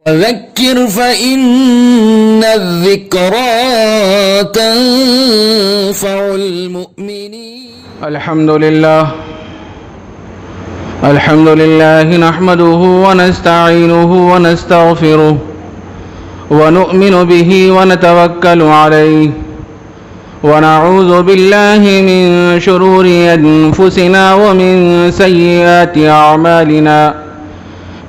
فذكر فإن الذكرى تنفع المؤمنين. الحمد لله نحمده ونستعينه ونستغفره ونؤمن به ونتوكل عليه ونعوذ بالله من شرور أنفسنا ومن سيئات أعمالنا.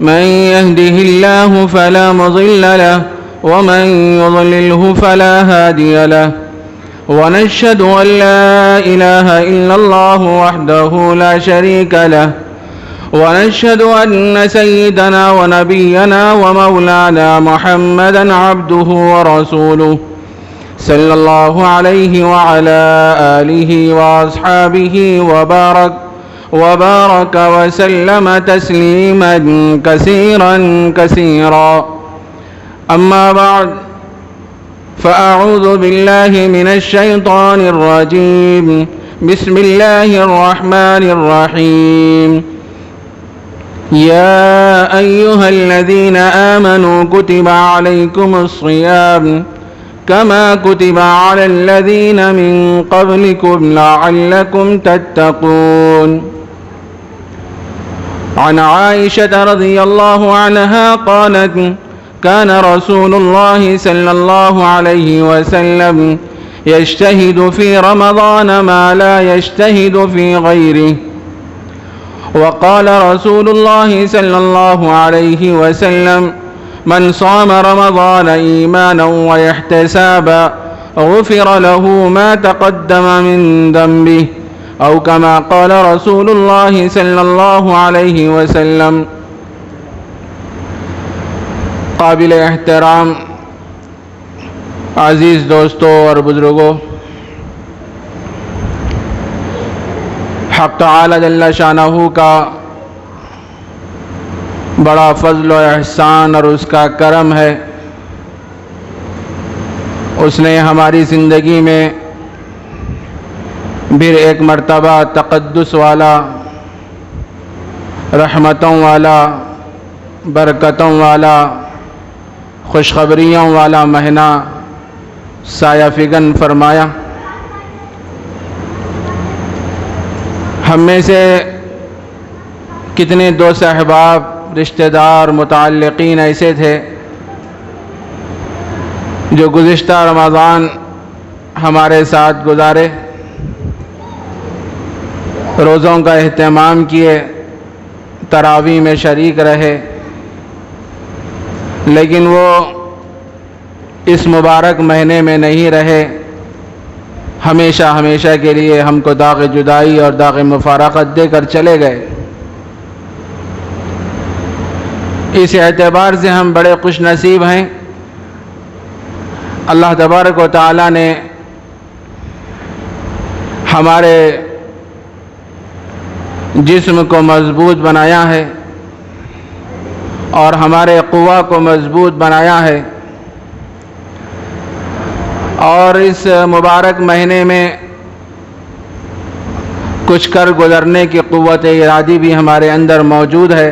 من يهده الله فلا مضل له ومن يضلله فلا هادي له. ونشهد أن لا إله إلا الله وحده لا شريك له. ونشهد أن سيدنا ونبينا ومولانا محمدا عبده ورسوله صلى الله عليه وعلى آله وأصحابه وبارك وسلم تسليما كثيرا. أما بعد، فأعوذ بالله من الشيطان الرجيم. بسم الله الرحمن الرحيم. يا أيها الذين آمنوا كتب عليكم الصيام كما كتب على الذين من قبلكم لعلكم تتقون. عن عائشة رضي الله عنها قالت: كان رسول الله صلى الله عليه وسلم يجتهد في رمضان ما لا يجتهد في غيره. وقال رسول الله صلى الله عليه وسلم: من صام رمضان إيمانا واحتسابا غفر له ما تقدم من ذنبه، أو كما قال رسول الله صلى الله عليه وسلم. قابل احترام عزیز دوستوں اور بزرگوں، حق تعالی جل شانہ کا بڑا فضل و احسان اور اس کا کرم ہے، اس نے ہماری زندگی میں پھر ایک مرتبہ تقدس والا، رحمتوں والا، برکتوں والا، خوشخبریوں والا مہینہ سایہ فگن فرمایا. ہم میں سے کتنے دوست احباب، رشتہ دار، متعلقین ایسے تھے جو گزشتہ رمضان ہمارے ساتھ گزارے، روزوں کا اہتمام کیے، تراویح میں شریک رہے، لیکن وہ اس مبارک مہینے میں نہیں رہے، ہمیشہ کے لیے ہم کو داغ جدائی اور داغ مفارقت دے کر چلے گئے. اس اعتبار سے ہم بڑے خوش نصیب ہیں. اللہ تبارک و تعالی نے ہمارے جسم کو مضبوط بنایا ہے اور ہمارے قوا کو مضبوط بنایا ہے، اور اس مبارک مہینے میں کچھ کر گزرنے کی قوت ارادی بھی ہمارے اندر موجود ہے.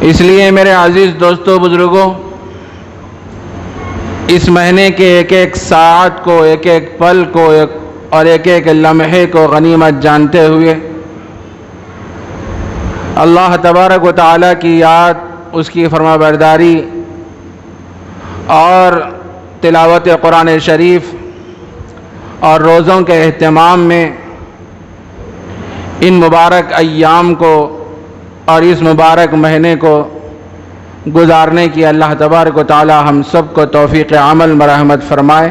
اس لیے میرے عزیز دوستوں، بزرگوں، اس مہینے کے ایک ایک ساعت کو، ایک ایک پل کو اور ایک ایک لمحے کو غنیمت جانتے ہوئے اللہ تبارک و تعالیٰ کی یاد، اس کی فرمانبرداری اور تلاوت قرآن شریف اور روزوں کے اہتمام میں ان مبارک ایام کو اور اس مبارک مہینے کو گزارنے کی اللہ تبارک و تعالی ہم سب کو توفیق عمل مرحمت فرمائے.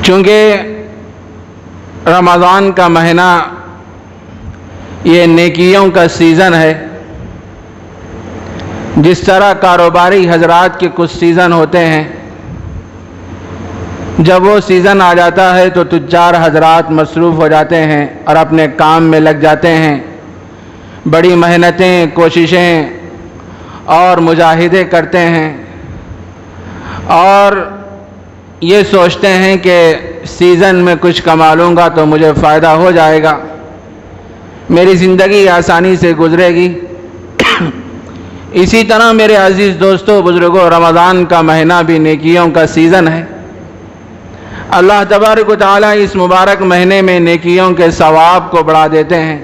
چونکہ رمضان کا مہینہ یہ نیکیوں کا سیزن ہے. جس طرح کاروباری حضرات کے کچھ سیزن ہوتے ہیں، جب وہ سیزن آ جاتا ہے تو تجار حضرات مصروف ہو جاتے ہیں اور اپنے کام میں لگ جاتے ہیں، بڑی محنتیں، کوششیں اور مجاہدے کرتے ہیں، اور یہ سوچتے ہیں کہ سیزن میں کچھ کما لوں گا تو مجھے فائدہ ہو جائے گا، میری زندگی آسانی سے گزرے گی. اسی طرح میرے عزیز دوستو بزرگوں، رمضان کا مہینہ بھی نیکیوں کا سیزن ہے۔ اللہ تبارک و تعالیٰ اس مبارک مہینے میں نیکیوں کے ثواب کو بڑھا دیتے ہیں۔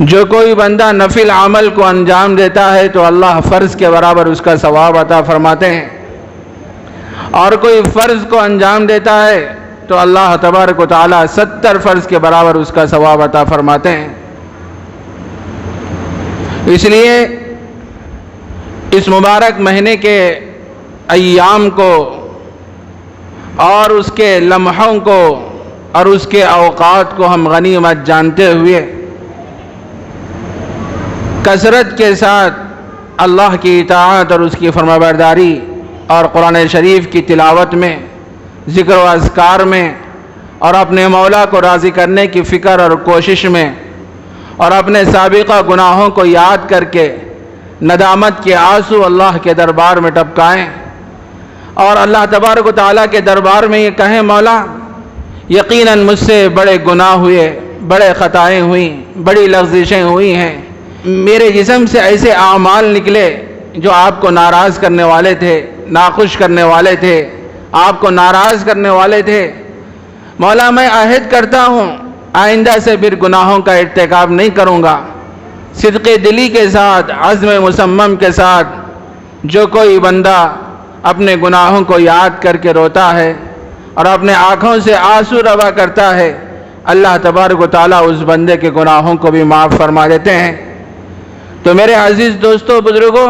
جو کوئی بندہ نفل عمل کو انجام دیتا ہے تو اللہ فرض کے برابر اس کا ثواب عطا فرماتے ہیں، اور کوئی فرض کو انجام دیتا ہے تو اللہ تبارک و تعالیٰ 70 فرض کے برابر اس کا ثواب عطا فرماتے ہیں۔ اس لیے اس مبارک مہینے کے ایام کو اور اس کے لمحوں کو اور اس کے اوقات کو ہم غنیمت جانتے ہوئے کثرت کے ساتھ اللہ کی اطاعت اور اس کی فرمانبرداری اور قرآن شریف کی تلاوت میں، ذکر و اذکار میں، اور اپنے مولا کو راضی کرنے کی فکر اور کوشش میں، اور اپنے سابقہ گناہوں کو یاد کر کے ندامت کے آنسو اللہ کے دربار میں ٹپکائیں، اور اللہ تبارک و تعالیٰ کے دربار میں یہ کہیں، مولا یقیناً مجھ سے بڑے گناہ ہوئے، بڑے خطائیں ہوئیں، بڑی لغزشیں ہوئی ہیں، میرے جسم سے ایسے اعمال نکلے جو آپ کو ناراض کرنے والے تھے، ناخوش کرنے والے تھے، آپ کو ناراض کرنے والے تھے۔ مولا میں عہد کرتا ہوں آئندہ سے پھر گناہوں کا ارتکاب نہیں کروں گا۔ صدق دلی کے ساتھ، عزم مصمم کے ساتھ جو کوئی بندہ اپنے گناہوں کو یاد کر کے روتا ہے اور اپنے آنکھوں سے آنسو روا کرتا ہے، اللہ تبارک و تعالیٰ اس بندے کے گناہوں کو بھی معاف فرما دیتے ہیں۔ تو میرے عزیز دوستو بزرگوں،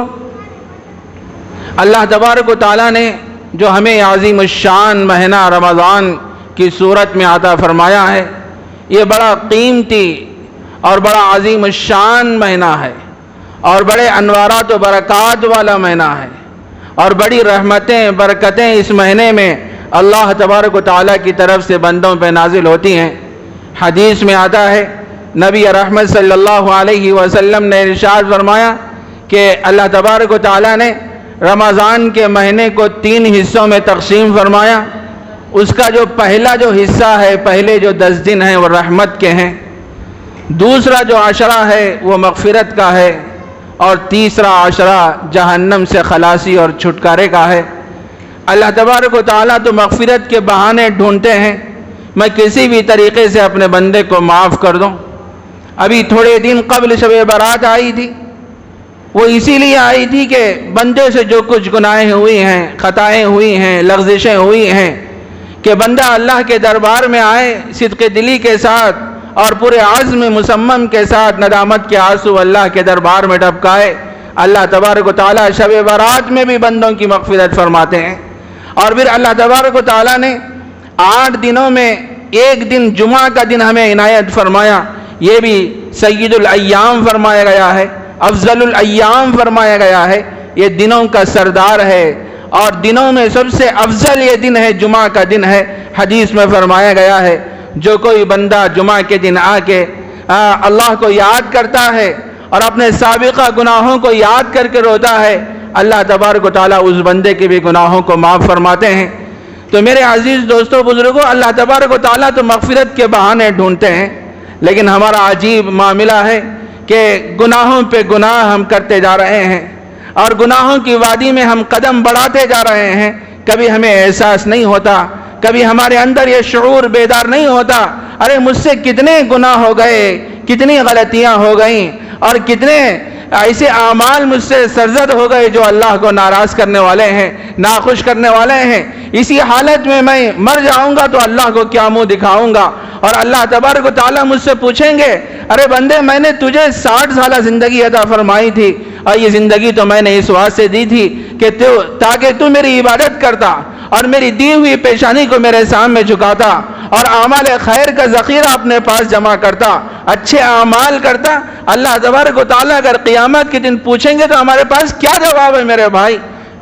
اللہ تبارک و تعالیٰ نے جو ہمیں عظیم الشان مہینہ رمضان کی صورت میں عطا فرمایا ہے، یہ بڑا قیمتی اور بڑا عظیم الشان مہینہ ہے، اور بڑے انوارات و برکات والا مہینہ ہے، اور بڑی رحمتیں برکتیں اس مہینے میں اللہ تبارک و تعالیٰ کی طرف سے بندوں پہ نازل ہوتی ہیں۔ حدیث میں آتا ہے، نبی رحمت صلی اللہ علیہ وسلم نے ارشاد فرمایا کہ اللہ تبارک و تعالیٰ نے رمضان کے مہینے کو 3 حصوں میں تقسیم فرمایا۔ اس کا جو پہلا جو حصہ ہے، پہلے جو 10 دن ہیں وہ رحمت کے ہیں، دوسرا جو عشرہ ہے وہ مغفرت کا ہے، اور تیسرا عشرہ جہنم سے خلاصی اور چھٹکارے کا ہے۔ اللہ تبارک و تعالیٰ تو مغفرت کے بہانے ڈھونڈتے ہیں، میں کسی بھی طریقے سے اپنے بندے کو معاف کر دوں۔ ابھی تھوڑے دن قبل شب برات آئی تھی، وہ اسی لیے آئی تھی کہ بندے سے جو کچھ گناہیں ہوئی ہیں، خطائیں ہوئی ہیں، لغزشیں ہوئی ہیں، کہ بندہ اللہ کے دربار میں آئے صدق دلی کے ساتھ اور پورے عزم مصمم کے ساتھ ندامت کے آنسو اللہ کے دربار میں ٹپکائے۔ اللہ تبارک و تعالیٰ شب برات میں بھی بندوں کی مغفرت فرماتے ہیں۔ اور پھر اللہ تبارک و تعالیٰ نے 8 دنوں میں ایک دن جمعہ کا دن ہمیں عنایت فرمایا، یہ بھی سید الایام فرمایا گیا ہے، افضل الایام فرمایا گیا ہے، یہ دنوں کا سردار ہے، اور دنوں میں سب سے افضل یہ دن ہے، جمعہ کا دن ہے۔ حدیث میں فرمایا گیا ہے، جو کوئی بندہ جمعہ کے دن آ کے اللہ کو یاد کرتا ہے اور اپنے سابقہ گناہوں کو یاد کر کے روتا ہے، اللہ تبارک و تعالیٰ اس بندے کے بھی گناہوں کو معاف فرماتے ہیں۔ تو میرے عزیز دوستو بزرگوں، اللہ تبارک و تعالیٰ تو مغفرت کے بہانے ڈھونڈتے ہیں، لیکن ہمارا عجیب معاملہ ہے کہ گناہوں پہ گناہ ہم کرتے جا رہے ہیں، اور گناہوں کی وادی میں ہم قدم بڑھاتے جا رہے ہیں۔ کبھی ہمیں احساس نہیں ہوتا، کبھی ہمارے اندر یہ شعور بیدار نہیں ہوتا، ارے مجھ سے کتنے گناہ ہو گئے، کتنی غلطیاں ہو گئیں، اور کتنے ایسے اعمال مجھ سے سرزد ہو گئے جو اللہ کو ناراض کرنے والے ہیں، ناخوش کرنے والے ہیں۔ اسی حالت میں میں مر جاؤں گا تو اللہ کو کیا منہ دکھاؤں گا، اور اللہ تبارک و تعالیٰ مجھ سے پوچھیں گے، ارے بندے میں نے تجھے 60 سالہ زندگی عطا فرمائی تھی، اور یہ زندگی تو میں نے اس واسطے دی تھی کہ تاکہ تو میری عبادت کرتا اور میری دی ہوئی پیشانی کو میرے سامنے جھکاتا اور اعمال خیر کا ذخیرہ اپنے پاس جمع کرتا، اچھے اعمال کرتا۔ اللہ تبارک و تعالیٰ اگر قیامت کے دن پوچھیں گے تو ہمارے پاس کیا جواب ہے؟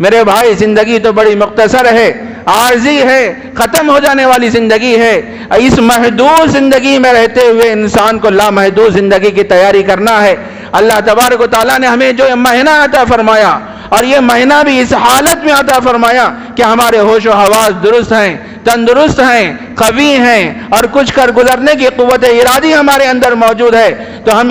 میرے بھائی زندگی تو بڑی مختصر ہے، عارضی ہے، ختم ہو جانے والی زندگی ہے۔ اس محدود زندگی میں رہتے ہوئے انسان کو لامحدود زندگی کی تیاری کرنا ہے۔ اللہ تبارک و تعالیٰ نے ہمیں جو مہینہ عطا فرمایا، اور یہ مہینہ بھی اس حالت میں عطا فرمایا کہ ہمارے ہوش و حواس درست ہیں، تندرست ہیں، قوی ہیں، اور کچھ کر گزرنے کی قوت ارادی ہمارے اندر موجود ہے، تو ہم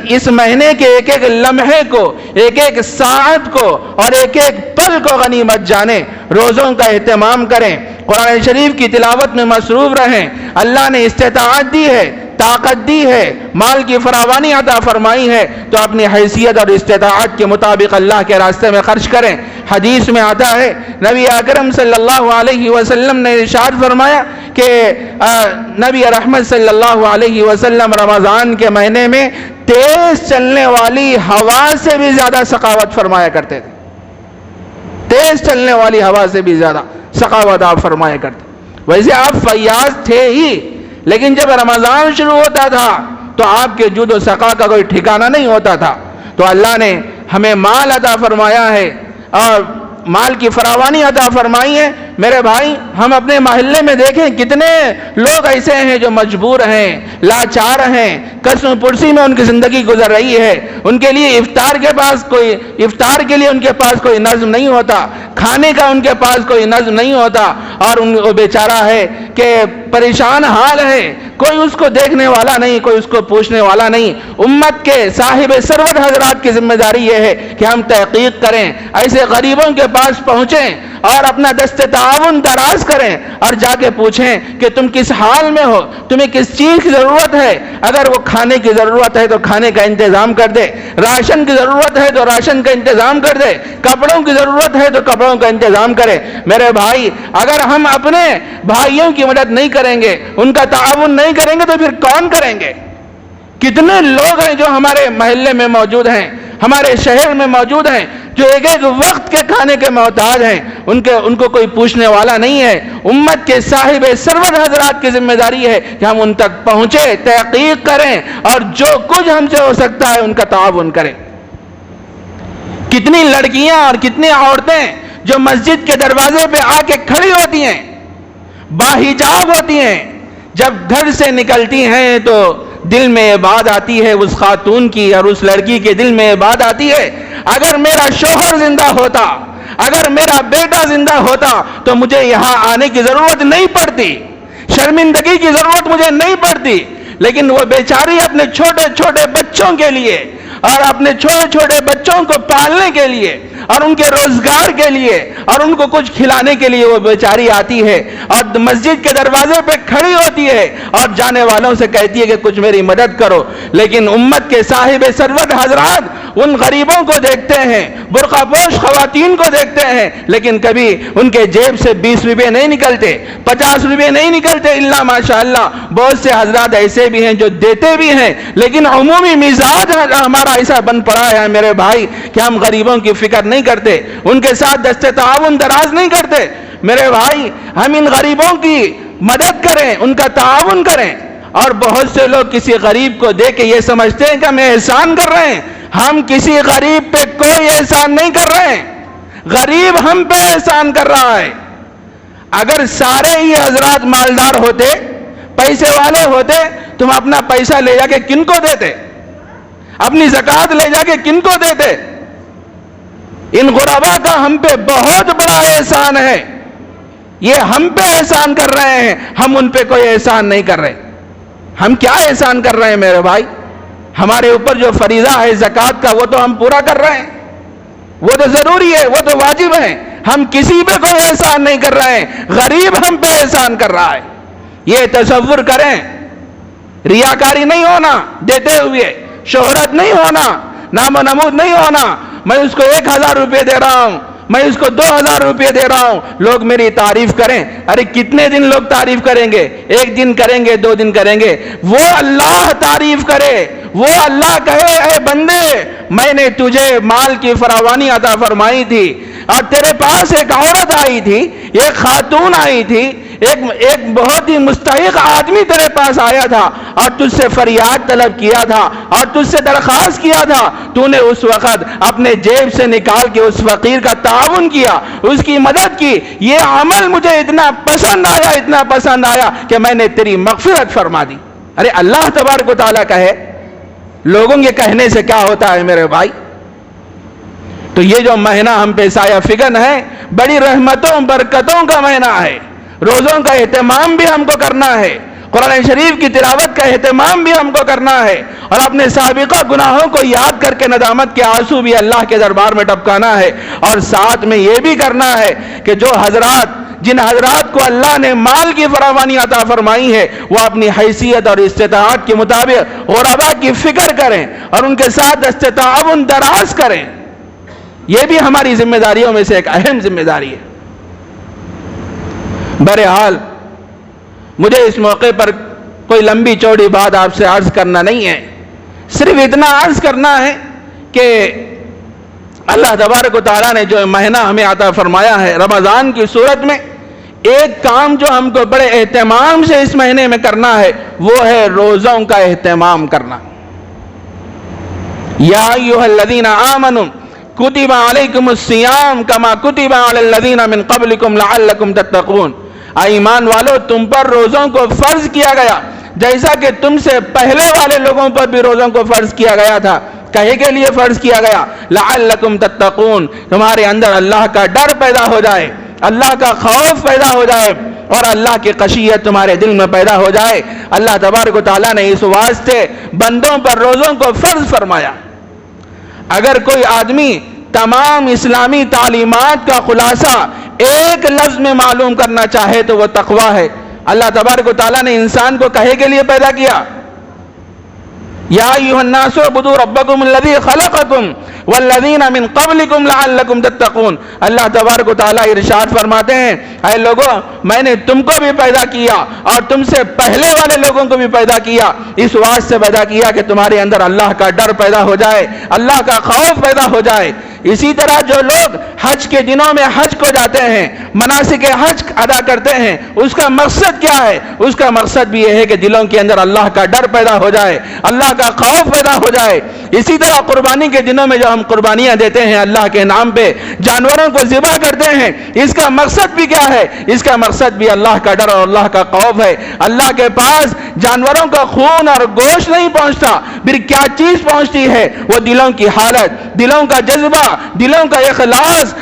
اس مہینے کے ایک ایک لمحے کو، ایک ایک ساعت کو اور ایک ایک پل کو غنیمت جانیں، روزوں کا اہتمام کریں، قرآن شریف کی تلاوت میں مصروف رہیں۔ اللہ نے استطاعت دی ہے، طاقت دی ہے، مال کی فراوانی عطا فرمائی ہے، تو اپنی حیثیت اور استطاعت کے مطابق اللہ کے راستے میں خرچ کریں۔ حدیث میں آتا ہے، نبی اکرم صلی اللہ علیہ وسلم نے ارشاد فرمایا کہ نبی رحمت صلی اللہ علیہ وسلم رمضان کے مہینے میں تیز چلنے والی ہوا سے بھی زیادہ سخاوت فرمایا کرتے تھے، تیز چلنے والی ہوا سے بھی زیادہ سخاوت آپ فرمایا کرتے۔ ویسے آپ فیاض تھے ہی، لیکن جب رمضان شروع ہوتا تھا تو آپ کے جود و سخا کا کوئی ٹھکانہ نہیں ہوتا تھا۔ تو اللہ نے ہمیں مال عطا فرمایا ہے اور مال کی فراوانی عطا فرمائی ہے۔ میرے بھائی، ہم اپنے محلے میں دیکھیں کتنے لوگ ایسے ہیں جو مجبور ہیں، لاچار ہیں، قسم پرسی میں ان کی زندگی گزر رہی ہے، ان کے لیے افطار کے لیے ان کے پاس کوئی نظم نہیں ہوتا، کھانے کا ان کے پاس کوئی نظم نہیں ہوتا، اور وہ بیچارہ ہے کہ پریشان حال ہے، کوئی اس کو دیکھنے والا نہیں، کوئی اس کو پوچھنے والا نہیں۔ امت کے صاحب ثروت حضرات کی ذمہ داری یہ ہے کہ ہم تحقیق کریں، ایسے غریبوں کے پاس پہنچیں اور اپنا دست تعاون دراز کریں اور جا کے پوچھیں کہ تم کس حال میں ہو، تمہیں کس چیز کی ضرورت ہے۔ اگر وہ کھانے کی ضرورت ہے تو کھانے کا انتظام کر دے، راشن کی ضرورت ہے تو راشن کا انتظام کر دے، کپڑوں کی ضرورت ہے تو کپڑوں کا انتظام کرے۔ میرے بھائی، اگر ہم اپنے بھائیوں کی مدد نہیں کریں گے، ان کا تعاون نہیں کریں گے، تو پھر کون کریں گے؟ کتنے لوگ ہیں جو ہمارے محلے میں موجود ہیں، ہمارے شہر میں موجود ہیں، جو ایک ایک وقت کے کھانے کے محتاج ہیں، ان کو کوئی پوچھنے والا نہیں ہے۔ امت کے صاحب ثروت حضرات کی ذمہ داری ہے کہ ہم ان تک پہنچے، تحقیق کریں اور جو کچھ ہم سے ہو سکتا ہے ان کا تعاون کریں۔ کتنی لڑکیاں اور کتنی عورتیں جو مسجد کے دروازے پہ آ کے کھڑی ہوتی ہیں، باحجاب ہوتی ہیں، جب گھر سے نکلتی ہیں تو دل میں یہ بات آتی ہے اس خاتون کی اور اس لڑکی کے دل میں یہ بات آتی ہے، اگر میرا شوہر زندہ ہوتا، اگر میرا بیٹا زندہ ہوتا تو مجھے یہاں آنے کی ضرورت نہیں پڑتی، شرمندگی کی ضرورت مجھے نہیں پڑتی۔ لیکن وہ بیچاری اپنے چھوٹے چھوٹے بچوں کے لیے اور اپنے چھوٹے چھوٹے بچوں کو پالنے کے لیے اور ان کے روزگار کے لیے اور ان کو کچھ کھلانے کے لیے وہ بیچاری آتی ہے اور مسجد کے دروازے پہ کھڑی ہوتی ہے اور جانے والوں سے کہتی ہے کہ کچھ میری مدد کرو۔ لیکن امت کے صاحب ثروت حضرات ان غریبوں کو دیکھتے ہیں، برقع پوش خواتین کو دیکھتے ہیں، لیکن کبھی ان کے جیب سے 20 روپے نہیں نکلتے، 50 روپے نہیں نکلتے، الا ماشاءاللہ بہت سے حضرات ایسے بھی ہیں جو دیتے بھی ہیں، لیکن عمومی مزاج ہمارا ایسا بن پڑا ہے میرے بھائی کہ ہم غریبوں کی فکر نہیں کرتے، ان کے ساتھ دست تعاون دراز نہیں کرتے۔ میرے بھائی، ہم ان غریبوں کی مدد کریں، ان کا تعاون کریں۔ اور بہت سے لوگ کسی غریب کو دیکھ کے یہ سمجھتے ہیں کہ ہم احسان کر رہے ہیں۔ ہم کسی غریب پہ کوئی احسان نہیں کر رہے ہیں، غریب ہم پہ احسان کر رہا ہے۔ اگر سارے ہی حضرات مالدار ہوتے، پیسے والے ہوتے، تم اپنا پیسہ لے جا کے کن کو دیتے؟ اپنی زکوٰۃ لے جا کے کن کو دیتے؟ ان غربا کا ہم پہ بہت بڑا احسان ہے، یہ ہم پہ احسان کر رہے ہیں، ہم ان پہ کوئی احسان نہیں کر رہے۔ ہم کیا احسان کر رہے ہیں میرے بھائی؟ ہمارے اوپر جو فریضہ ہے زکوٰۃ کا، وہ تو ہم پورا کر رہے ہیں، وہ تو ضروری ہے، وہ تو واجب ہے۔ ہم کسی پہ کوئی احسان نہیں کر رہے ہیں، غریب ہم پہ احسان کر رہا ہے۔ یہ تصور کریں، ریاکاری نہیں ہونا دیتے ہوئے، شہرت نہیں ہونا، نام و نمود نہیں ہونا، میں اس کو 1000 روپے دے رہا ہوں، میں اس کو 2000 روپے دے رہا ہوں، لوگ میری تعریف کریں۔ ارے کتنے دن لوگ تعریف کریں گے؟ 1 دن کریں گے، 2 دن کریں گے، وہ اللہ تعریف کرے، وہ اللہ کہے اے بندے میں نے تجھے مال کی فراوانی عطا فرمائی تھی، اور تیرے پاس ایک عورت آئی تھی، ایک خاتون آئی تھی، ایک بہت ہی مستحق آدمی تیرے پاس آیا تھا اور تجھ سے فریاد طلب کیا تھا اور تجھ سے درخواست کیا تھا، تو نے اس وقت اپنے جیب سے نکال کے اس فقیر کا تعاون کیا، اس کی مدد کی۔ یہ عمل مجھے اتنا پسند آیا کہ میں نے تیری مغفرت فرما دی۔ ارے اللہ تبارک و تعالیٰ کہے لوگوں کے کہنے سے کیا ہوتا ہے میرے بھائی؟ تو یہ جو مہینہ ہم پہ سایہ فگن ہے، بڑی رحمتوں برکتوں کا مہینہ ہے۔ روزوں کا اہتمام بھی ہم کو کرنا ہے، قرآن شریف کی تلاوت کا اہتمام بھی ہم کو کرنا ہے، اور اپنے سابقہ گناہوں کو یاد کر کے ندامت کے آنسو بھی اللہ کے دربار میں ٹپکانا ہے۔ اور ساتھ میں یہ بھی کرنا ہے کہ جن حضرات کو اللہ نے مال کی فراوانی عطا فرمائی ہے، وہ اپنی حیثیت اور استطاعت کے مطابق غرباء کی فکر کریں اور ان کے ساتھ دست تعاون دراز کریں۔ یہ بھی ہماری ذمہ داریوں میں سے ایک اہم ذمہ داری ہے۔ بہرحال مجھے اس موقع پر کوئی لمبی چوڑی بات آپ سے عرض کرنا نہیں ہے، صرف اتنا عرض کرنا ہے کہ اللہ تبارک و تعالیٰ نے جو مہینہ ہمیں عطا فرمایا ہے رمضان کی صورت میں، ایک کام جو ہم کو بڑے اہتمام سے اس مہینے میں کرنا ہے وہ ہے روزوں کا اہتمام کرنا۔ یا ایھا الذین آمنوا کتب علیکم الصیام کما کتب علی الذین من قبلکم لعلکم تتقون۔ ایمان والو، تم پر روزوں کو فرض کیا گیا جیسا کہ تم سے پہلے والے لوگوں پر بھی روزوں کو فرض کیا گیا تھا۔ کہے کے لیے فرض کیا گیا؟ لعلکم تتقون، تمہارے اندر اللہ کا ڈر پیدا ہو جائے، اللہ کا خوف پیدا ہو جائے، اور اللہ کی خشیت تمہارے دل میں پیدا ہو جائے۔ اللہ تبارک و تعالیٰ نے اس واسطے بندوں پر روزوں کو فرض فرمایا۔ اگر کوئی آدمی تمام اسلامی تعلیمات کا خلاصہ ایک لفظ میں معلوم کرنا چاہے تو وہ تقویٰ ہے۔ اللہ تبارک و تعالیٰ نے انسان کو کہے کے لیے پیدا کیا، یا ایھا الناس اعبدوا ربکم الذی خلقکم والذین من قبلکم لعلکم تتقون۔ اللہ تبارک و تعالیٰ ارشاد فرماتے ہیں، اے لوگو، میں نے تم کو بھی پیدا کیا اور تم سے پہلے والے لوگوں کو بھی پیدا کیا، اس واسطے پیدا کیا کہ تمہارے اندر اللہ کا ڈر پیدا ہو جائے، اللہ کا خوف پیدا ہو جائے۔ اسی طرح جو لوگ حج کے دنوں میں حج کو جاتے ہیں، مناسک حج ادا کرتے ہیں، اس کا مقصد کیا ہے؟ اس کا مقصد بھی یہ ہے کہ دلوں کے اندر اللہ کا ڈر پیدا ہو جائے، اللہ کا خوف پیدا ہو جائے۔ اسی طرح قربانی کے دنوں میں جو ہم قربانیاں دیتے ہیں اللہ کے نام پہ، جانوروں کو ذبح کرتے ہیں، اس کا مقصد بھی کیا ہے؟ اس کا مقصد بھی اللہ کا ڈر اور اللہ کا خوف ہے۔ اللہ کے پاس جانوروں کا خون اور گوشت نہیں پہنچتا، پھر کیا چیز پہنچتی ہے؟ وہ دلوں کی حالت، دلوں کا جذبہ، دلوں کا اخلاص۔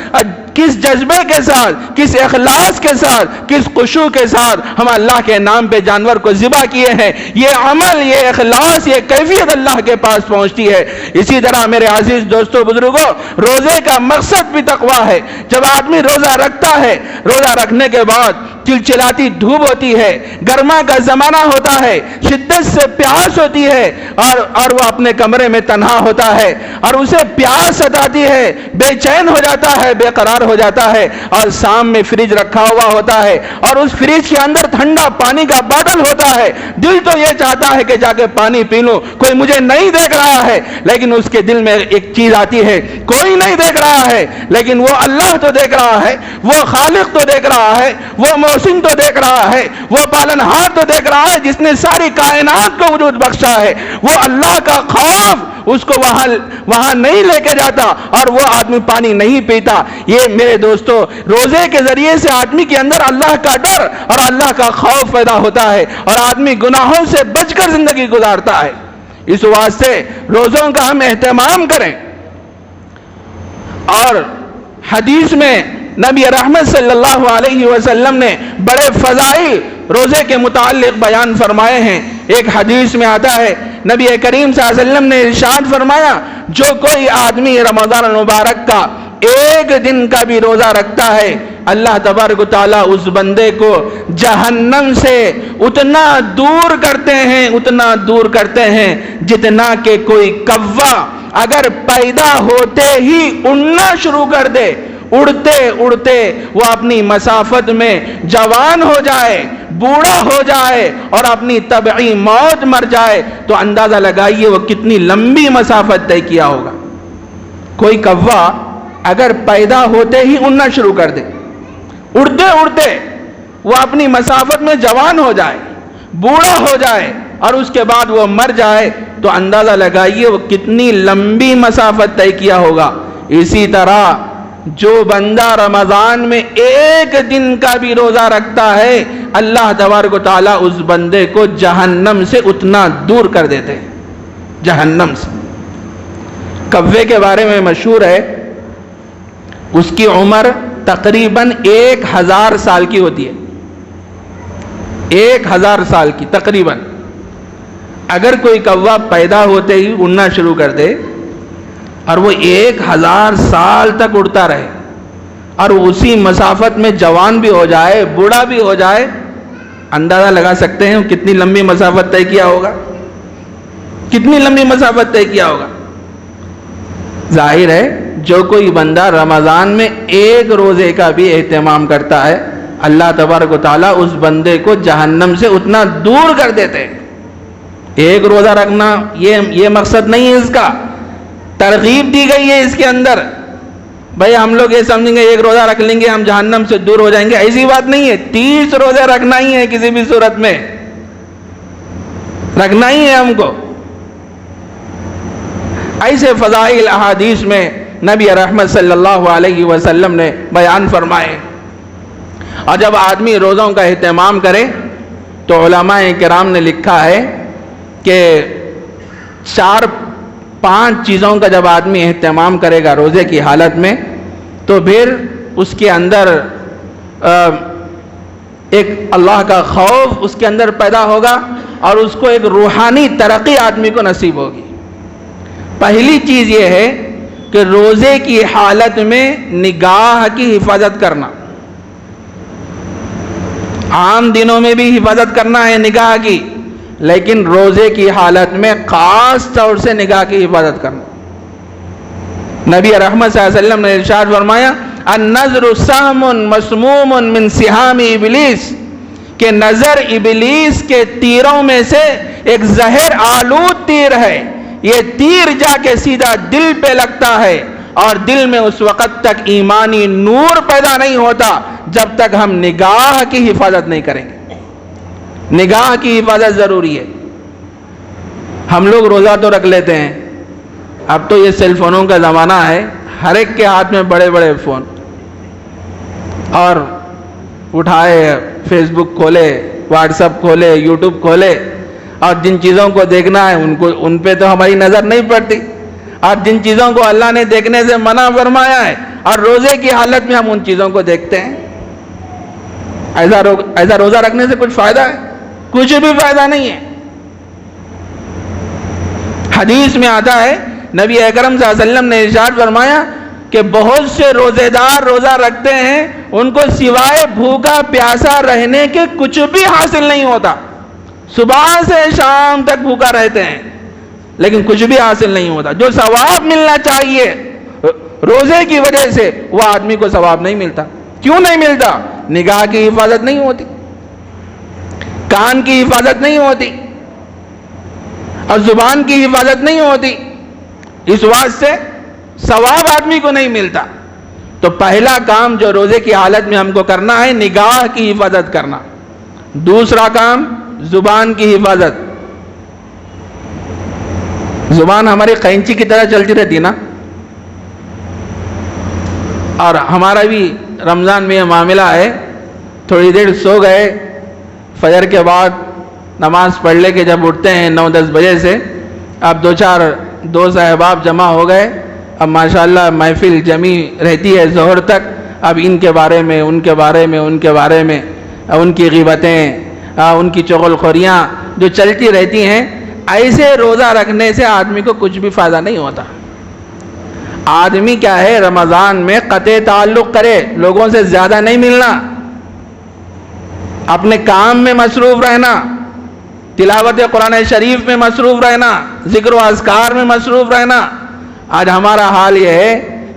کس جذبے کے ساتھ، کس اخلاص کے ساتھ، کس خشوع کے ساتھ ہم اللہ کے نام پہ جانور کو ذبح کیے ہیں، یہ عمل، یہ اخلاص، یہ کیفیت اللہ کے پاس پہنچتی ہے۔ اسی طرح میرے عزیز دوستو بزرگوں، روزے کا مقصد بھی تقویٰ ہے۔ جب آدمی روزہ رکھتا ہے، روزہ رکھنے کے بعد چلچلاتی دھوپ ہوتی ہے، گرما کا زمانہ ہوتا ہے، شدت سے پیاس ہوتی ہے، اور وہ اپنے کمرے میں تنہا ہوتا ہے اور اسے پیاس ستاتی ہے، بے چین ہو جاتا ہے، بے قرار ہو جاتا ہے، اور سامنے فریج رکھا ہوا ہوتا ہے اور اس فریج کے اندر ٹھنڈا پانی کا باٹل ہوتا ہے۔ دل تو یہ چاہتا ہے کہ جا کے پانی پی لوں، کوئی مجھے نہیں دیکھ رہا ہے، لیکن اس کے دل میں ایک چیز آتی ہے، کوئی نہیں دیکھ رہا ہے لیکن وہ اللہ تو دیکھ رہا ہے، وہ خالق تو دیکھ رہا ہے، وہ محسن تو دیکھ رہا ہے، وہ پالنہار تو دیکھ رہا ہے جس نے ساری کائنات کو وجود بخشا ہے۔ وہ اللہ کا خوف اس کو وہاں نہیں لے کے جاتا اور وہ آدمی پانی نہیں پیتا۔ یہ میرے دوستو، روزے کے ذریعے سے آدمی کے اندر اللہ کا ڈر اور اللہ کا خوف پیدا ہوتا ہے اور آدمی گناہوں سے بچ کر زندگی گزارتا ہے۔ اس واسطے روزوں کا ہم اہتمام کریں۔ اور حدیث میں نبی رحمت صلی اللہ علیہ وسلم نے بڑے فضائل روزے کے متعلق بیان فرمائے ہیں۔ ایک حدیث میں آتا ہے، نبی کریم صلی اللہ علیہ وسلم نے ارشاد فرمایا، جو کوئی آدمی رمضان المبارک کا ایک دن کا بھی روزہ رکھتا ہے، اللہ تبارک و تعالیٰ اس بندے کو جہنم سے اتنا دور کرتے ہیں جتنا کہ کوئی کوا اگر پیدا ہوتے ہی اڑنا شروع کر دے، اڑتے اڑتے وہ اپنی مسافت میں جوان ہو جائے، بوڑھا ہو جائے اور اپنی طبعی موت مر جائے، تو اندازہ لگائیے وہ کتنی لمبی مسافت طے کیا ہوگا۔ کوئی کوا اگر پیدا ہوتے ہی اڑنا شروع کر دے، اڑتے اڑتے وہ اپنی مسافت میں جوان ہو جائے، بوڑھا ہو جائے اور اس کے بعد وہ مر جائے، تو اندازہ لگائیے وہ کتنی لمبی مسافت طے کیا ہوگا۔ اسی طرح جو بندہ رمضان میں ایک دن کا بھی روزہ رکھتا ہے، اللہ تبارک و تعالیٰ اس بندے کو جہنم سے اتنا دور کر دیتے ہیں۔ جہنم سے۔ کوے کے بارے میں مشہور ہے، اس کی عمر تقریباً 1000 سال کی ہوتی ہے، 1000 سال کی تقریباً۔ اگر کوئی کوا پیدا ہوتے ہی اڑنا شروع کر دے اور وہ 1000 سال تک اڑتا رہے اور اسی مسافت میں جوان بھی ہو جائے، بوڑھا بھی ہو جائے، اندازہ لگا سکتے ہیں کتنی لمبی مسافت طے کیا ہوگا، کتنی لمبی مسافت طے کیا ہوگا۔ ظاہر ہے جو کوئی بندہ رمضان میں ایک روزے کا بھی اہتمام کرتا ہے، اللہ تبارک و تعالیٰ اس بندے کو جہنم سے اتنا دور کر دیتے ہیں۔ ایک روزہ رکھنا یہ مقصد نہیں ہے، اس کا ترغیب دی گئی ہے اس کے اندر۔ بھائی ہم لوگ یہ سمجھیں گے ایک روزہ رکھ لیں گے ہم جہنم سے دور ہو جائیں گے، ایسی بات نہیں ہے۔ 30 روزے رکھنا ہی ہے، کسی بھی صورت میں رکھنا ہی ہے ہم کو۔ ایسے فضائل احادیث میں نبی رحمت صلی اللہ علیہ وسلم نے بیان فرمائے۔ اور جب آدمی روزوں کا اہتمام کرے تو علماء کرام نے لکھا ہے کہ 4-5 چیزوں کا جب آدمی اہتمام کرے گا روزے کی حالت میں تو پھر اس کے اندر ایک اللہ کا خوف اس کے اندر پیدا ہوگا اور اس کو ایک روحانی ترقی آدمی کو نصیب ہوگی۔ پہلی چیز یہ ہے کہ روزے کی حالت میں نگاہ کی حفاظت کرنا۔ عام دنوں میں بھی حفاظت کرنا ہے نگاہ کی، لیکن روزے کی حالت میں خاص طور سے نگاہ کی حفاظت کرنا۔ نبی رحمت صلی اللہ علیہ وسلم نے ارشاد فرمایا النظر سہم مسموم من سہام ابلیس، کہ نظر ابلیس کے تیروں میں سے ایک زہر آلود تیر ہے، یہ تیر جا کے سیدھا دل پہ لگتا ہے اور دل میں اس وقت تک ایمانی نور پیدا نہیں ہوتا جب تک ہم نگاہ کی حفاظت نہیں کریں گے۔ نگاہ کی حفاظت ضروری ہے۔ ہم لوگ روزہ تو رکھ لیتے ہیں، اب تو یہ سیل فونوں کا زمانہ ہے، ہر ایک کے ہاتھ میں بڑے بڑے فون، اور اٹھائے فیس بک کھولے، واٹس ایپ کھولے، یوٹیوب کھولے، اور جن چیزوں کو دیکھنا ہے ان پہ تو ہماری نظر نہیں پڑتی، اور جن چیزوں کو اللہ نے دیکھنے سے منع فرمایا ہے اور روزے کی حالت میں ہم ان چیزوں کو دیکھتے ہیں۔ ایسا روزہ رکھنے سے کچھ فائدہ ہے؟ کچھ بھی فائدہ نہیں ہے۔ حدیث میں آتا ہے نبی اکرم صلی اللہ علیہ وسلم نے ارشاد فرمایا کہ بہت سے روزے دار روزہ رکھتے ہیں، ان کو سوائے بھوکا پیاسا رہنے کے کچھ بھی حاصل نہیں ہوتا، صبح سے شام تک بھوکا رہتے ہیں لیکن کچھ بھی حاصل نہیں ہوتا۔ جو ثواب ملنا چاہیے روزے کی وجہ سے وہ آدمی کو ثواب نہیں ملتا۔ کیوں نہیں ملتا؟ نگاہ کی حفاظت نہیں ہوتی، کان کی حفاظت نہیں ہوتی اور زبان کی حفاظت نہیں ہوتی، اس واسطے ثواب آدمی کو نہیں ملتا۔ تو پہلا کام جو روزے کی حالت میں ہم کو کرنا ہے نگاہ کی حفاظت کرنا۔ دوسرا کام زبان کی حفاظت۔ زبان ہماری قینچی کی طرح چلتی رہتی نا، اور ہمارا بھی رمضان میں یہ معاملہ ہے، تھوڑی دیر سو گئے، فجر کے بعد نماز پڑھ لے کے جب اٹھتے ہیں 9-10 بجے سے، اب 2-4 دوست احباب جمع ہو گئے، اب ماشاءاللہ محفل جمی رہتی ہے ظہر تک، اب ان کے بارے میں ان کے بارے میں ان کے بارے میں ان کی غیبتیں، ان کی چغل خوریاں جو چلتی رہتی ہیں۔ ایسے روزہ رکھنے سے آدمی کو کچھ بھی فائدہ نہیں ہوتا۔ آدمی کیا ہے رمضان میں قطع تعلق کرے، لوگوں سے زیادہ نہیں ملنا، اپنے کام میں مصروف رہنا، تلاوت قرآن شریف میں مصروف رہنا، ذکر و اذکار میں مصروف رہنا۔ آج ہمارا حال یہ ہے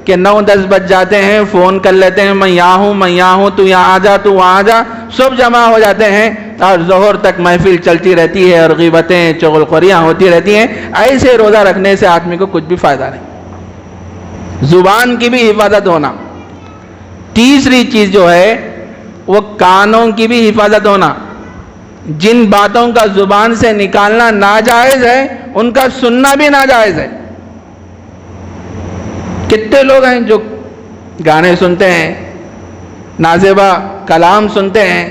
کہ 9-10 بج جاتے ہیں، فون کر لیتے ہیں، میں یہاں ہوں، تو یہاں آ جا، تو وہاں آ جا، سب جمع ہو جاتے ہیں اور ظہر تک محفل چلتی رہتی ہے اور غیبتیں چغل خوریاں ہوتی رہتی ہیں۔ ایسے روزہ رکھنے سے آدمی کو کچھ بھی فائدہ نہیں۔ زبان کی بھی حفاظت ہونا۔ تیسری چیز جو ہے وہ کانوں کی بھی حفاظت ہونا۔ جن باتوں کا زبان سے نکالنا ناجائز ہے ان کا سننا بھی ناجائز ہے۔ کتنے لوگ ہیں جو گانے سنتے ہیں، نازیبا کلام سنتے ہیں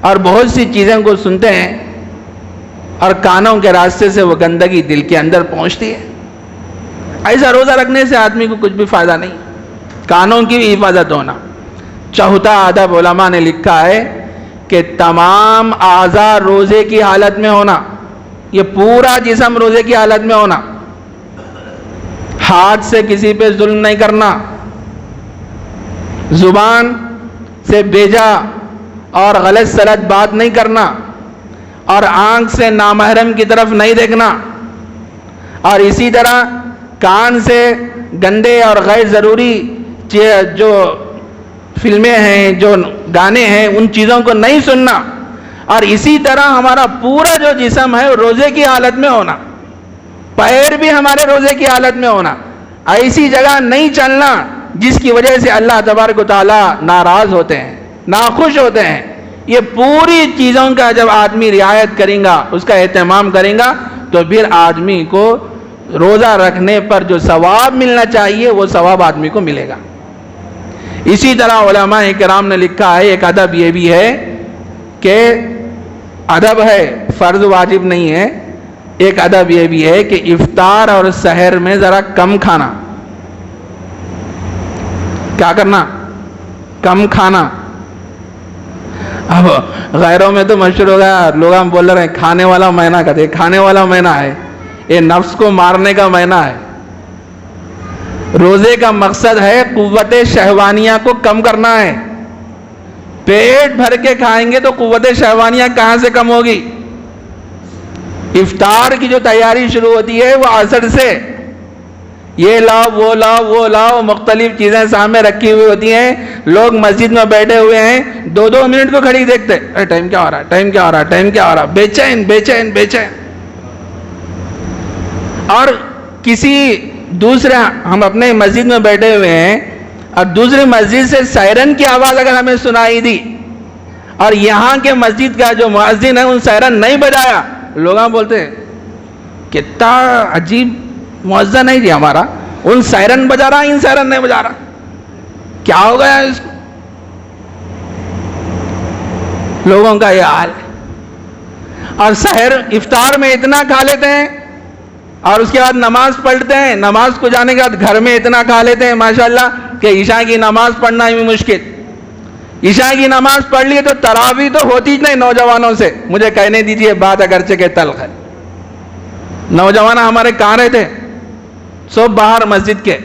اور بہت سی چیزوں کو سنتے ہیں، اور کانوں کے راستے سے وہ گندگی دل کے اندر پہنچتی ہے. ایسا روزہ رکھنے سے آدمی کو کچھ بھی فائدہ نہیں. کانوں کی بھی حفاظت ہونا. چوتھا ادب علماء نے لکھا ہے کہ تمام اعضاء روزے کی حالت میں ہونا. یہ پورا جسم روزے کی حالت میں ہونا. ہاتھ سے کسی پہ ظلم نہیں کرنا, زبان سے بیجا اور غلط سلط بات نہیں کرنا, اور آنکھ سے نامحرم کی طرف نہیں دیکھنا, اور اسی طرح کان سے گندے اور غیر ضروری جو فلمیں ہیں, جو گانے ہیں, ان چیزوں کو نہیں سننا. اور اسی طرح ہمارا پورا جو جسم ہے روزے کی حالت میں ہونا. پیر بھی ہمارے روزے کی حالت میں ہونا. ایسی جگہ نہیں چلنا جس کی وجہ سے اللہ تبارک و تعالیٰ ناراض ہوتے ہیں, ناخوش ہوتے ہیں. یہ پوری چیزوں کا جب آدمی رعایت کرے گا, اس کا اہتمام کرے گا, تو پھر آدمی کو روزہ رکھنے پر جو ثواب ملنا چاہیے وہ ثواب آدمی کو ملے گا. اسی طرح علماء کرام نے لکھا ہے ایک ادب یہ بھی ہے کہ ادب ہے, فرض واجب نہیں ہے. ایک ادب یہ بھی ہے کہ افطار اور سحر میں ذرا کم کھانا. کیا کرنا؟ کم کھانا. اب غیروں میں تو مشہور ہو گیا, لوگ ہم بول رہے ہیں کھانے والا مہینہ کہتے ہیں. کھانے والا مہینہ ہے, یہ نفس کو مارنے کا مہینہ ہے. روزے کا مقصد ہے قوت شہوانیہ کو کم کرنا ہے. پیٹ بھر کے کھائیں گے تو قوت شہوانیہ کہاں سے کم ہوگی؟ افطار کی جو تیاری شروع ہوتی ہے وہ عصر سے, یہ لاؤ وہ لاؤ وہ لاؤ, مختلف چیزیں سامنے رکھی ہوئی ہوتی ہیں. لوگ مسجد میں بیٹھے ہوئے ہیں, 2-2 منٹ کو کھڑی دیکھتے, ارے ٹائم کیا ہو رہا ہے, ٹائم کیا ہو رہا ہے, ٹائم کیا ہو رہا ہے, بے چین بے چین بے چین. اور کسی دوسرے, ہم اپنے مسجد میں بیٹھے ہوئے ہیں اور دوسری مسجد سے سائرن کی آواز اگر ہمیں سنائی دی اور یہاں کے مسجد کا جو مؤذن ہے ان سائرن نہیں بجایا, لوگ بولتے ہیں کتنا عجیب مؤذن ہے جی ہمارا, ان سائرن بجا رہا, ان سائرن نہیں بجا رہا, کیا ہو گیا اس کو؟ لوگوں کا یہ حال ہے. اور سحر افطار میں اتنا کھا لیتے ہیں اور اس کے بعد نماز پڑھتے ہیں, نماز کو جانے کے بعد گھر میں اتنا کھا لیتے ہیں ماشاءاللہ کہ عشاء کی نماز پڑھنا بھی مشکل. عشاء کی نماز پڑھ لی تو تراویح تو ہوتی نہیں نوجوانوں سے. مجھے کہنے دیجئے بات اگرچہ کہ تلخ ہے, نوجوان ہمارے کہاں رہتے؟ سب باہر مسجد کے.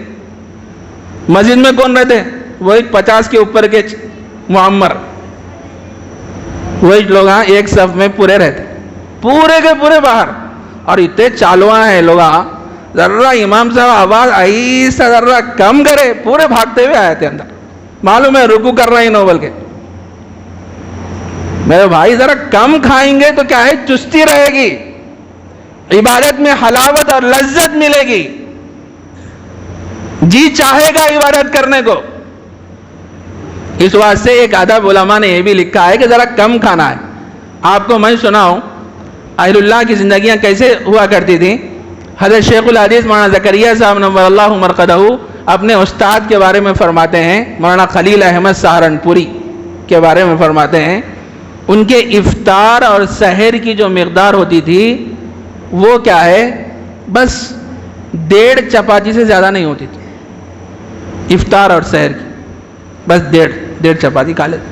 مسجد میں کون رہتے؟ وہی 50 کے اوپر کے معمر, وہی لوگ ایک صف میں پورے رہتے, پورے کے پورے باہر. اور اتنے چالواں ہیں لوگ, ذرا امام صاحب آواز ایسا ذرا کم کرے, پورے بھاگتے ہوئے آئے تھے اندر. معلوم ہے رکوع کر رہے ہیں نوبل کے. میرے بھائی ذرا کم کھائیں گے تو کیا ہے, چستی رہے گی, عبادت میں حلاوت اور لذت ملے گی, جی چاہے گا عبادت کرنے کو. اس واسطے ایک ادب علماء نے یہ بھی لکھا ہے کہ ذرا کم کھانا ہے. آپ کو میں سناؤں اہل اللہ کی زندگیاں کیسے ہوا کرتی تھیں. حضرت شیخ الحدیث مولانا زکریا صاحب نور اللہ مرقدہ اپنے استاد کے بارے میں فرماتے ہیں, مولانا خلیل احمد سہارنپوری کے بارے میں فرماتے ہیں, ان کے افطار اور سحر کی جو مقدار ہوتی تھی وہ کیا ہے, بس 1.5 چپاتی سے زیادہ نہیں ہوتی تھی. افطار اور سحر کی بس 1.5 چپاتی کھا لیتے.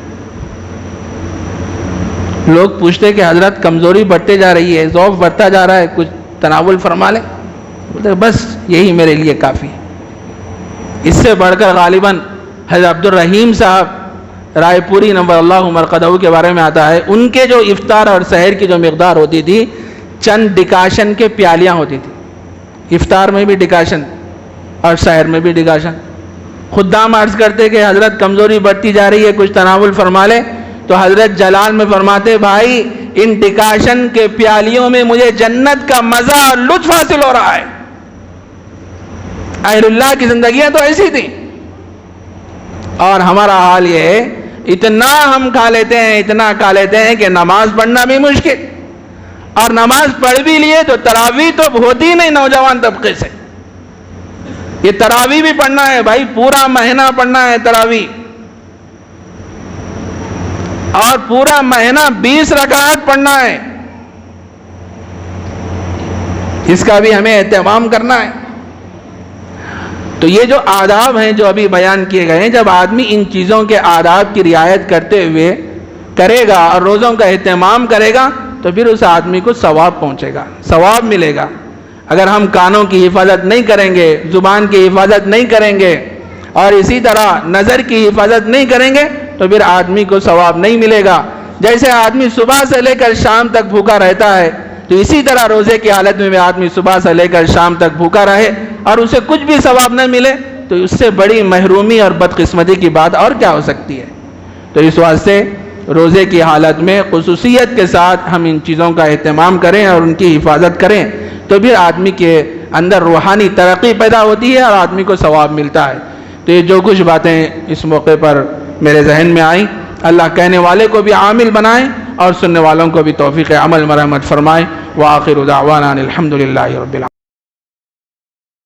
لوگ پوچھتے کہ حضرت کمزوری بڑھتے جا رہی ہے, ضعف بڑھتا جا رہا ہے, کچھ تناول فرما لیں. بولتے بس یہی میرے لیے کافی ہے. اس سے بڑھ کر غالباً حضرت عبد الرحیم صاحب رائے پوری نور اللہ مرقدہ کے بارے میں آتا ہے, ان کے جو افطار اور سحر کی جو مقدار ہوتی تھی چند ڈکاشن کے پیالیاں ہوتی تھی. افطار میں بھی ڈکاشن اور سحر میں بھی ڈکاشن. خدام عرض کرتے کہ حضرت کمزوری بڑھتی جا رہی ہے, کچھ تناول فرما لے. تو حضرت جلال میں فرماتے بھائی ان ڈکاشن کے پیالیوں میں مجھے جنت کا مزہ اور لطف حاصل ہو رہا ہے. اہل اللہ کی زندگیاں تو ایسی تھیں. اور ہمارا حال یہ ہے, اتنا ہم کھا لیتے ہیں, اتنا کھا لیتے ہیں کہ نماز پڑھنا بھی مشکل, اور نماز پڑھ بھی لیے تو تراویح تو ہوتی نہیں نوجوان طبقے سے. یہ تراویح بھی پڑھنا ہے بھائی, پورا مہینہ پڑھنا ہے تراویح, اور پورا مہینہ 20 رکعات پڑھنا ہے. اس کا بھی ہمیں اہتمام کرنا ہے۔ تو یہ جو آداب ہیں جو ابھی بیان کیے گئے ہیں، جب آدمی ان چیزوں کے آداب کی رعایت کرتے ہوئے کرے گا اور روزوں کا اہتمام کرے گا تو پھر اس آدمی کو ثواب پہنچے گا، ثواب ملے گا۔ اگر ہم کانوں کی حفاظت نہیں کریں گے، زبان کی حفاظت نہیں کریں گے اور اسی طرح نظر کی حفاظت نہیں کریں گے تو پھر آدمی کو ثواب نہیں ملے گا۔ جیسے آدمی صبح سے لے کر شام تک بھوکا رہتا ہے تو اسی طرح روزے کی حالت میں آدمی صبح سے لے کر شام تک بھوکا رہے اور اسے کچھ بھی ثواب نہ ملے تو اس سے بڑی محرومی اور بدقسمتی کی بات اور کیا ہو سکتی ہے۔ تو اس واسطے روزے کی حالت میں خصوصیت کے ساتھ ہم ان چیزوں کا اہتمام کریں اور ان کی حفاظت کریں تو پھر آدمی کے اندر روحانی ترقی پیدا ہوتی ہے اور آدمی کو ثواب ملتا ہے۔ تو یہ جو کچھ باتیں اس موقع پر میرے ذہن میں آئیں، اللہ کہنے والے کو بھی عامل بنائیں اور سننے والوں کو بھی توفیق عمل مرحمت فرمائیں۔ وآخر دعوانا الحمدللہ رب العالمین۔